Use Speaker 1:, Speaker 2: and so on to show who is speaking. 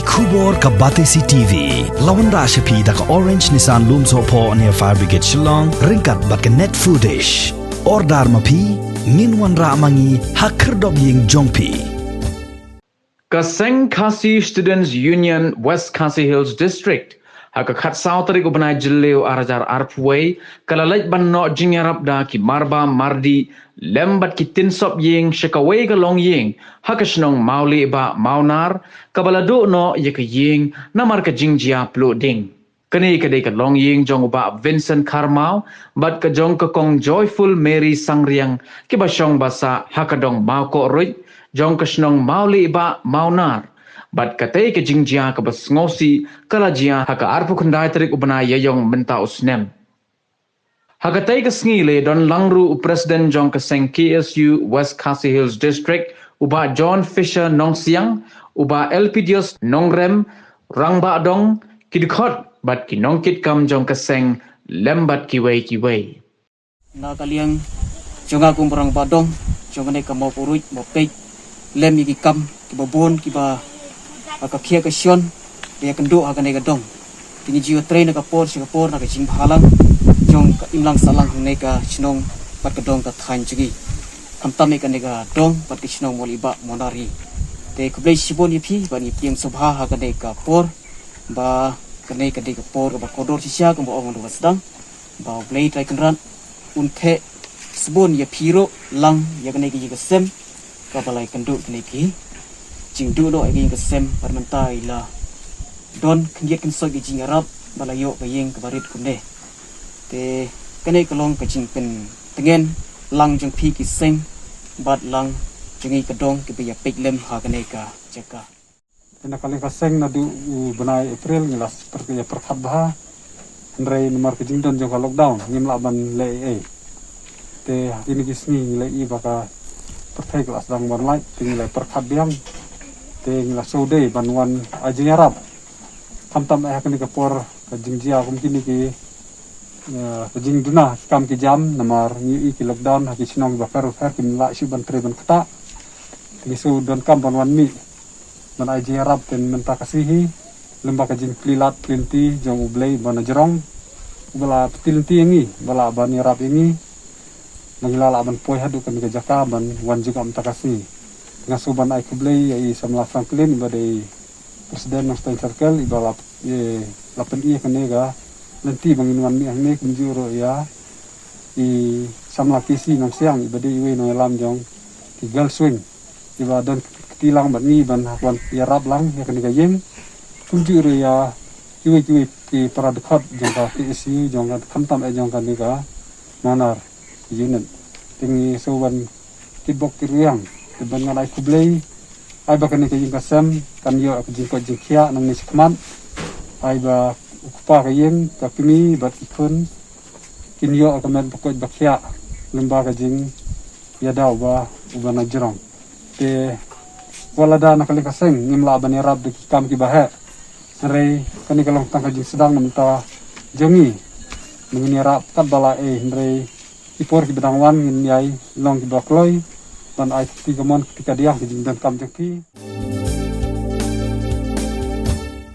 Speaker 1: Kubor ka Batesi TV. Lawan Rashapi da ka Orange Nissan Looms Hopo near Fire Brigade Shillong. Ringkat bat ka net foodish. Ordar mapi. Minwan ra mangi hakerdog ying jongpi.
Speaker 2: Kaseng Khasi Students Union West Khasi Hills District. Haka khat sao tarik ubanai jileu arajar arpway kalalait banno jingarap da ki Marbam Mardi lembat ki tinsop ying shakaway ka long ying haka shnong mauli ba maunar kabalado no yek ying namar ka jingjia Pluh ding kani kadai ka long ying jong ba Vincent Karmau bat ka jong ka kong Joyful Mary Sangriang ki basyong basa haka dong mau ko roy jong ka shnong mauli ba maunar bat katay ke jingjia ka bas ngosi kalajia haka arpu kundai tarik ubanai yayong menta usnem. Hakatay ka ngile don langru President Jong Kaseng KSU West Khasi Hills District uba John Fisher Nongsiang uba LPDS Nongrem Rangba Dong kidikot bat kinongkit kam Jong Kaseng lembat kiway.
Speaker 3: Na kaliang jonga kumparang badong jongane ka mo puruj mo pej lem iki kam kibabon kiba akakia kasyon dia kendo akan nega dong tini jiwa train ka por Singapore na ka jing halang jong ka imlang salang nega chnong pat ka dong ka thain chigi kamtam ka nega dong pat ka chnong moliba monari te kublai sibon yipi ba ni piang subha ha ka nega por ba ka nega de ka por ba kodor sisya ka mo ong do sedang ba blai trai kan unte sibon ya piro lang ya ka nega ji ka sem ka balai kendo negi jing du lo aging kesem parmentai la don kendiat kensoi jing arab balayo bayeng kebarit kunde te kene kelong ke jing pen tengen lang jeng pi ki seng bat lang jengi kedong ke biya peklem ha kene ka jaka
Speaker 4: ena kali ka seng na du benai April ngelas seperti ya perkhabha ndrai nomor ke jing don jong lockdown ngimla ban le te ini kisni le I baka pertai kelas dang ban lai tinggal perkhabiang ting la sode banwan ajing arab tam kani ka por ka jingjia kum kini ki jing duna kam ki jam namar ni ki lockdown ha ki sinong ba fer kin la shi ban tre ban kata ti su don kam banwan mi ban ajing arab ten menta kasihi lemba ka jing klilat plinti jong ublei ban jerong bala ptilti ngi bala ban arab ini mangila ban poi hadu kan ka jaka ban wan juga menta kasih ngasuban ai kublai ai samla Franklin badai presiden ng Stein Circle ibalap lapen I kanega nanti bangin wan mi ang kunjuro ya I samla kisi ng siang ibadai iwe no lam jong tigal swing iba don tilang ban ni ban hakwan yarab lang ya kanega yeng kunjuro ya iwe ki para dekat jong ka KSU jong ka kamtam jong kanega manar unit tingi sowan kibok kiriang ban ngalai kublai ai ba kan ke jing kasem kan yo aku jing ko jing khia nang ni sikmat ai ba ukpa ka yeng ka pimi bat ikun kin yo ka men ko ba khia lemba ka jing ya daw ba ubana jerong te wala da na kali kaseng ngimla ban rab de kam ki bahe rei kan kalong tang ka jing sedang menta jengi mengini rab kat bala rei ipor ki bedangwan ngin yai long ki bakloi dan ai tiga mon ketika dia di dan kam jeki